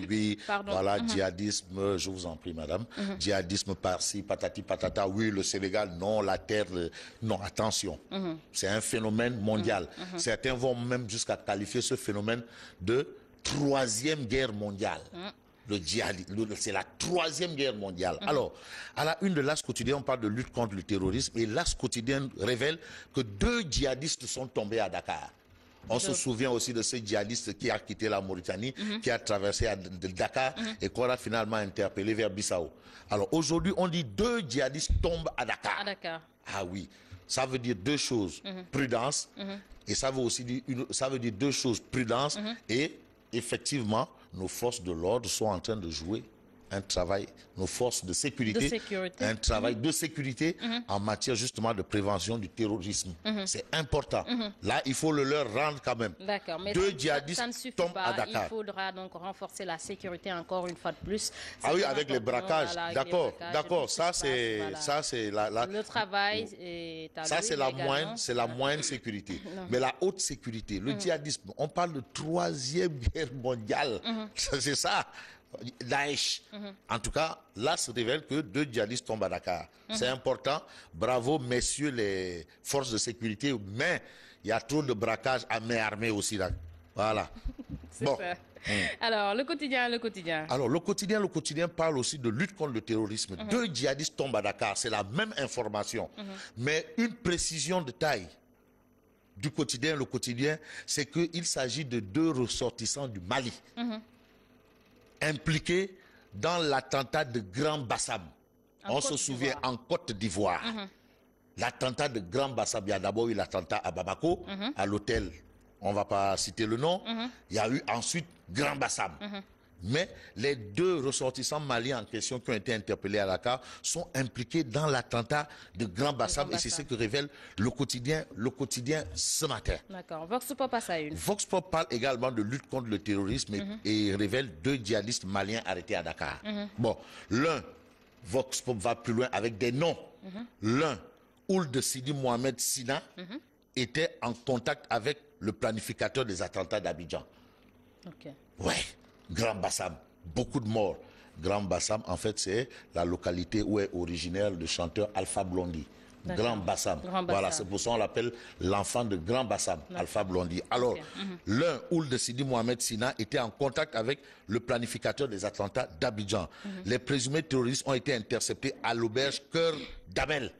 aujourd'hui, voilà, djihadisme, je vous en prie, madame, djihadisme par-ci, patati patata, oui, le Sénégal, non, la terre, non, attention, c'est un phénomène mondial. Certains vont même jusqu'à qualifier ce phénomène de troisième guerre mondiale. Le djihadisme, c'est la troisième guerre mondiale. Alors, à la une de l'As quotidien, on parle de lutte contre le terrorisme et l'As quotidien révèle que 2 djihadistes sont tombés à Dakar. On se souvient aussi de ce djihadiste qui a quitté la Mauritanie, qui a traversé de Dakar et qu'on a finalement interpellé vers Bissau. Alors aujourd'hui, on dit 2 djihadistes tombent à Dakar. Ah oui, ça veut dire 2 choses. Prudence, et ça veut aussi dire, ça veut dire 2 choses. Prudence et effectivement, nos forces de l'ordre sont en train de jouer un travail, nos forces de sécurité, un travail de sécurité en matière justement de prévention du terrorisme. C'est important. Là, il faut le leur rendre quand même. D'accord, mais 2 djihadistes tombent à Dakar. Il faudra donc renforcer la sécurité encore une fois de plus. Ah oui, avec les braquages. D'accord, d'accord. Ça, c'est le travail est à ça, c'est la moindre sécurité. Mais la haute sécurité, le djihadisme, on parle de 3e guerre mondiale. C'est ça. Daesh. En tout cas, là se révèle que 2 djihadistes tombent à Dakar. C'est important. Bravo, messieurs les forces de sécurité. Mais il y a trop de braquages à main armée aussi là. Voilà. Bon. Alors, le quotidien. Alors, le quotidien parle aussi de lutte contre le terrorisme. 2 djihadistes tombent à Dakar. C'est la même information. Mais une précision de taille du quotidien, le quotidien, c'est qu'il s'agit de 2 ressortissants du Mali. Impliqués dans l'attentat de Grand Bassam. On se souvient en Côte d'Ivoire. L'attentat de Grand Bassam, il y a d'abord eu l'attentat à Bamako, à l'hôtel, on ne va pas citer le nom. Il y a eu ensuite Grand Bassam. Mais les 2 ressortissants maliens en question qui ont été interpellés à Dakar sont impliqués dans l'attentat de Grand Bassam et c'est ce que révèle le quotidien ce matin. D'accord. Vox Pop passe à une. Vox Pop parle également de lutte contre le terrorisme et révèle 2 djihadistes maliens arrêtés à Dakar. Bon, l'un, Vox Pop va plus loin avec des noms. L'un, Ould Sidi Mohamed Sina, était en contact avec le planificateur des attentats d'Abidjan. Ouais. Grand Bassam, beaucoup de morts. Grand Bassam, en fait, c'est la localité où est originaire le chanteur Alpha Blondy. Grand Bassam. Voilà, c'est pour ça qu'on l'appelle l'enfant de Grand Bassam, Alpha Blondy. Alors, l'un, Ould Sidi Mohamed Sina, était en contact avec le planificateur des attentats d'Abidjan. Les présumés terroristes ont été interceptés à l'auberge Cœur d'Amel.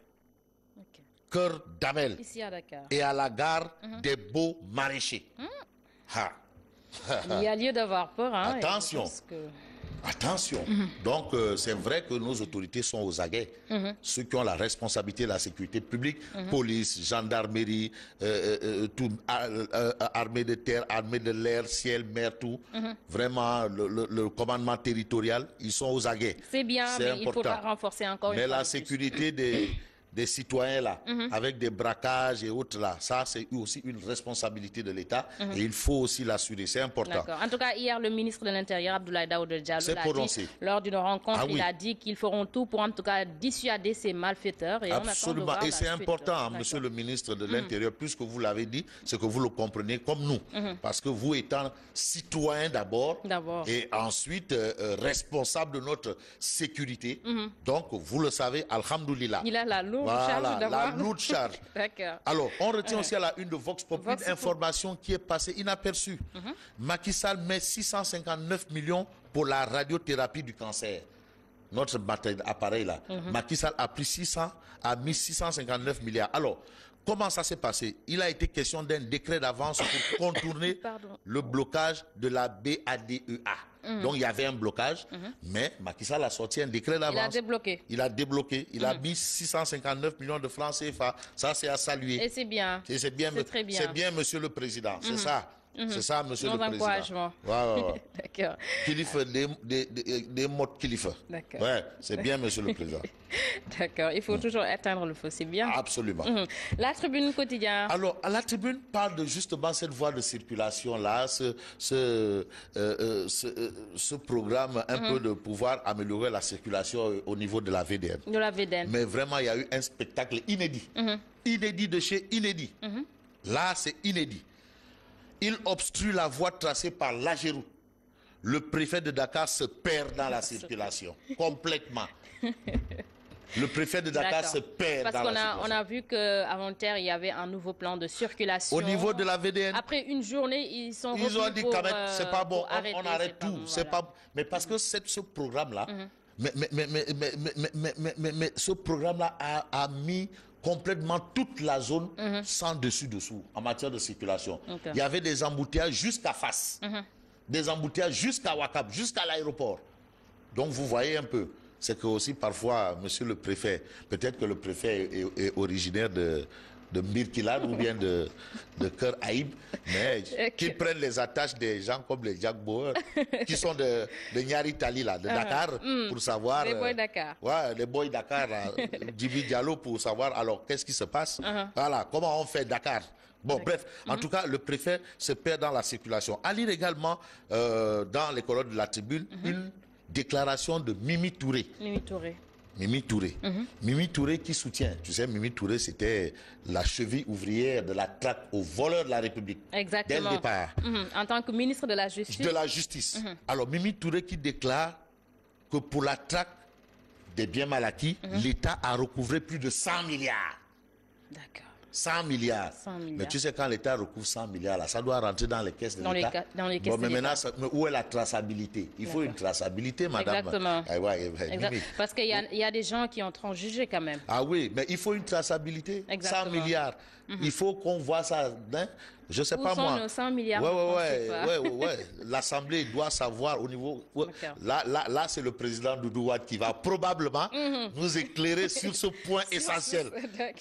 Cœur d'Amel. Ici à Dakar. Et à la gare des Beaux Maraîchers. Il y a lieu d'avoir peur. Attention. Attention. Donc, c'est vrai que nos autorités sont aux aguets. Ceux qui ont la responsabilité de la sécurité publique, police, gendarmerie, armée de terre, armée de l'air, ciel, mer, tout. Vraiment, le commandement territorial, ils sont aux aguets. C'est bien, mais important. Il faudra renforcer encore une fois. Mais la sécurité des citoyens là, avec des braquages et autres là, ça c'est aussi une responsabilité de l'État et il faut aussi l'assurer, c'est important. En tout cas, hier, le ministre de l'Intérieur, Abdoulaye Daouda Diallo, l'a dit, lors d'une rencontre, il a dit qu'ils feront tout pour en tout cas dissuader ces malfaiteurs. Et absolument, et c'est important, monsieur le ministre de l'Intérieur, puisque vous l'avez dit, c'est que vous le comprenez comme nous, parce que vous étant citoyen d'abord, et ensuite responsable de notre sécurité, donc vous le savez, alhamdoulilah. Il a la lourde la lourde charge. Alors, on retient aussi à la une de Vox Pop une information qui est passée inaperçue. Macky Sall met 659 millions pour la radiothérapie du cancer. Notre appareil là. Macky Sall a mis 659 milliards. Alors, comment ça s'est passé? Il a été question d'un décret d'avance pour contourner le blocage de la BADEA. Donc il y avait un blocage, mais Macky Sall a sorti un décret d'avance. Il a débloqué. Il a mis 659 millions de francs CFA. Ça, c'est à saluer. Et c'est bien. C'est bien, c'est bien, monsieur le président. C'est ça. C'est ça, monsieur le président. Encouragement. D'accord. Kilifa, des mots de Kilifa. D'accord. Ouais, c'est bien, monsieur le président. D'accord. Il faut toujours atteindre le feu, c'est bien. Absolument. La Tribune quotidien. Alors, la Tribune parle de justement cette voie de circulation-là, ce programme un peu de pouvoir améliorer la circulation au niveau de la VDN. De la VDN. Mais vraiment, il y a eu un spectacle inédit. Inédit de chez inédit. Là, c'est inédit. Il obstrue la voie tracée par l'Agéroute. le préfet de Dakar se perd dans la circulation, complètement. Le préfet de Dakar se perd dans la circulation. Parce qu'on a vu qu'avant-hier, il y avait un nouveau plan de circulation. Au niveau de la VDN. Après une journée, ils ont dit quand même, c'est pas bon, on arrête tout. Mais parce que ce programme-là, mais ce programme-là a mis complètement toute la zone sans dessus-dessous en matière de circulation. Okay. Il y avait des embouteillages jusqu'à Fass, des embouteillages jusqu'à Ouakam, jusqu'à l'aéroport. Donc vous voyez un peu. C'est que aussi parfois, monsieur le préfet, peut-être que le préfet est originaire de Mbirkilan ou bien de Cœur Haïb, mais qu'ils prennent les attaches des gens comme les Jack Bauer, qui sont de Nyari Tali, là, de Dakar, pour savoir... Les boys Dakar. Ouais, les boys Dakar, Djibi Diallo, pour savoir, alors, qu'est-ce qui se passe? Voilà, comment on fait Dakar? Bon, bref, en tout cas, le préfet se perd dans la circulation. À lire également, dans les colonnes de la Tribune, une déclaration de Mimi Touré. Mimi Touré. Mimi Touré. Mimi Touré qui soutient. Tu sais, Mimi Touré, c'était la cheville ouvrière de la traque aux voleurs de la République. Exactement. Dès le départ. En tant que ministre de la Justice. De la Justice. Alors, Mimi Touré qui déclare que pour la traque des biens mal acquis, l'État a recouvré plus de 100 milliards. D'accord. 100 milliards. 100 milliards. Mais tu sais, quand l'État recouvre 100 milliards, là, ça doit rentrer dans les caisses de l'État. Dans les caisses de l'État. Mais où est la traçabilité? Il faut une traçabilité, madame. Exactement. Exactement. Parce qu'il y a des gens qui ont transigé quand même. Ah oui, mais il faut une traçabilité. Exactement. 100 milliards. Il faut qu'on voit ça. Hein? Je sais pas moi. Où sont nos 100 milliards? Ouais. L'Assemblée doit savoir au niveau. Là, c'est le président Doudou Wade qui va probablement nous éclairer sur ce point essentiel.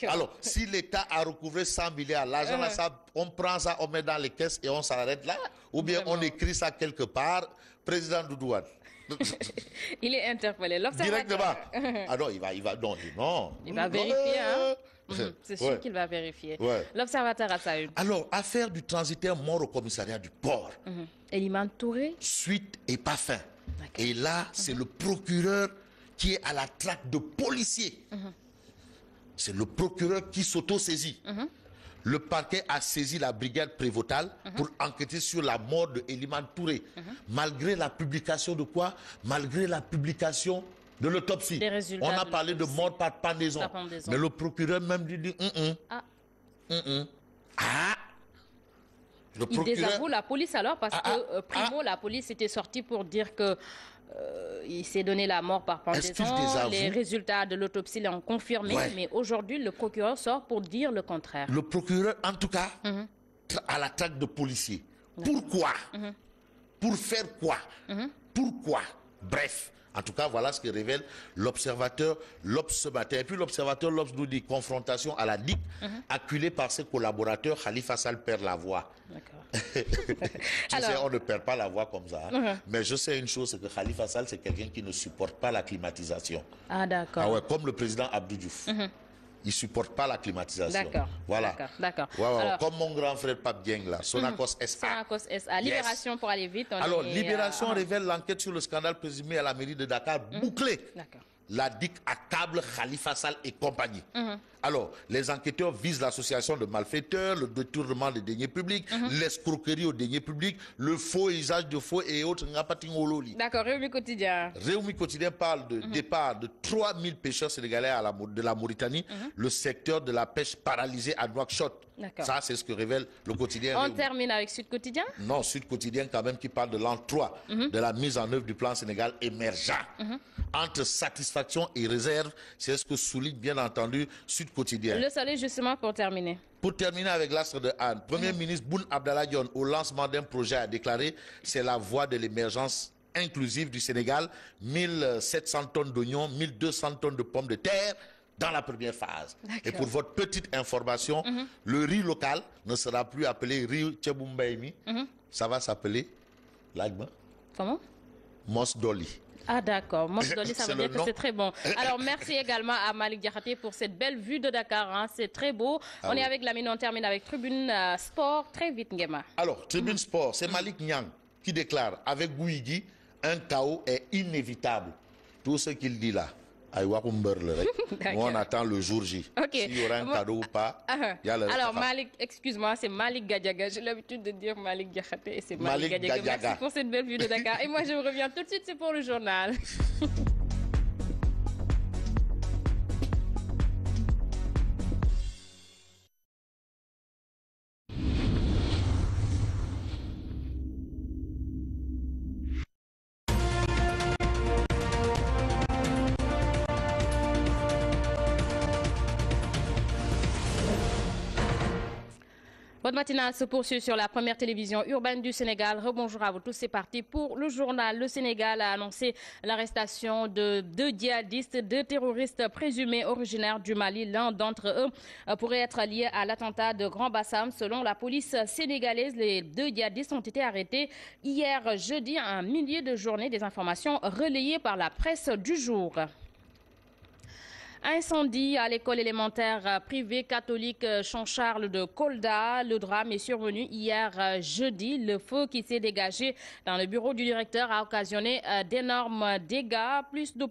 Alors, si l'État a recouvré 100 milliards, l'argent là, on prend ça, on met dans les caisses et on s'arrête là, ou bien on écrit ça quelque part, président Doudou Wade. Il est interpellé. Directement. Ah non, il va vérifier, hein? C'est sûr qu'il va vérifier. L'observateur a ça eu. Alors, affaire du transitaire mort au commissariat du port. Eliman Touré. Suite et pas fin. Et là, c'est le procureur qui est à la traque de policiers. C'est le procureur qui s'auto-saisit. Le parquet a saisi la brigade prévôtale pour enquêter sur la mort de Eliman Touré. Malgré la publication de quoi? Malgré la publication de l'autopsie. On a parlé de mort par pendaison. Mais le procureur même lui dit Il désavoue la police alors parce que primo la police était sortie pour dire que il s'est donné la mort par pendaison. Les résultats de l'autopsie l'ont confirmé, mais aujourd'hui le procureur sort pour dire le contraire. Le procureur, en tout cas, à la traque de policiers. Pourquoi? Pour faire quoi? Pourquoi? Bref. En tout cas, voilà ce que révèle l'observateur L'Obs ce matin. Et puis l'observateur L'Obs nous dit confrontation à la DIC, acculé par ses collaborateurs, Khalifa Sall perd la voix. Tu sais, on ne perd pas la voix comme ça. Mais je sais une chose, c'est que Khalifa Sall, c'est quelqu'un qui ne supporte pas la climatisation. Ah d'accord. Ah ouais, comme le président Abdou Diouf. Il ne supporte pas la climatisation. D'accord. Voilà. D'accord. Alors, comme mon grand frère Pape Dieng, là, Sonacos SA. Sonacos SA. Libération pour aller vite. Alors, Libération révèle l'enquête sur le scandale présumé à la mairie de Dakar bouclée. D'accord. La DIC accable Khalifa Sall et compagnie. Alors, les enquêteurs visent l'association de malfaiteurs, le détournement des deniers publics, l'escroquerie aux deniers publics, le faux usage de faux et autres. D'accord, Réumi Quotidien. Réumi Quotidien parle de départ de 3000 pêcheurs sénégalais de la Mauritanie, le secteur de la pêche paralysé à Nouakchott. Ça, c'est ce que révèle le quotidien. On termine avec Sud Quotidien? Non, Sud Quotidien quand même qui parle de l'an 3 de la mise en œuvre du plan Sénégal émergent. Entre satisfaction et réserve, c'est ce que souligne bien entendu Sud Quotidien. Le Soleil justement pour terminer. Pour terminer avec l'astre de Anne, Premier ministre Boun Abdallah Dionne au lancement d'un projet a déclaré c'est la voie de l'émergence inclusive du Sénégal, 1700 tonnes d'oignons, 1200 tonnes de pommes de terre dans la première phase. Et pour votre petite information, le riz local ne sera plus appelé riz Tcheboumbaïmi, ça va s'appeler l'agma. Comment? Mosdoli. Ah d'accord, Mosdoli, ça veut dire que c'est très bon. Alors merci également à Malik Diakhaté pour cette belle vue de Dakar, hein. C'est très beau. On est avec Lamine, on termine avec Tribune Sport, très vite Nguema. Alors, Tribune Sport, c'est Malik Nyang qui déclare, avec Gouigui, un chaos est inévitable. Tout ce qu'il dit là, on attend le jour J. S'il y aura un cadeau ou pas, il y a le Alors, Malik, excuse-moi, c'est Malik Gadiaga. J'ai l'habitude de dire Malik Diakhaté et c'est Malik Gadiaga. Merci pour cette belle vue de Dakar. Et moi, je reviens tout de suite, c'est pour le journal. Votre matinale se poursuit sur la première télévision urbaine du Sénégal. Rebonjour à vous tous, c'est parti pour le journal. Le Sénégal a annoncé l'arrestation de 2 djihadistes, 2 terroristes présumés originaires du Mali. L'un d'entre eux pourrait être lié à l'attentat de Grand Bassam. Selon la police sénégalaise, les 2 djihadistes ont été arrêtés hier jeudi à un milieu de journée. Des informations relayées par la presse du jour. Incendie à l'école élémentaire privée catholique Jean-Charles de Kolda. Le drame est survenu hier jeudi. Le feu qui s'est dégagé dans le bureau du directeur a occasionné d'énormes dégâts. Plus de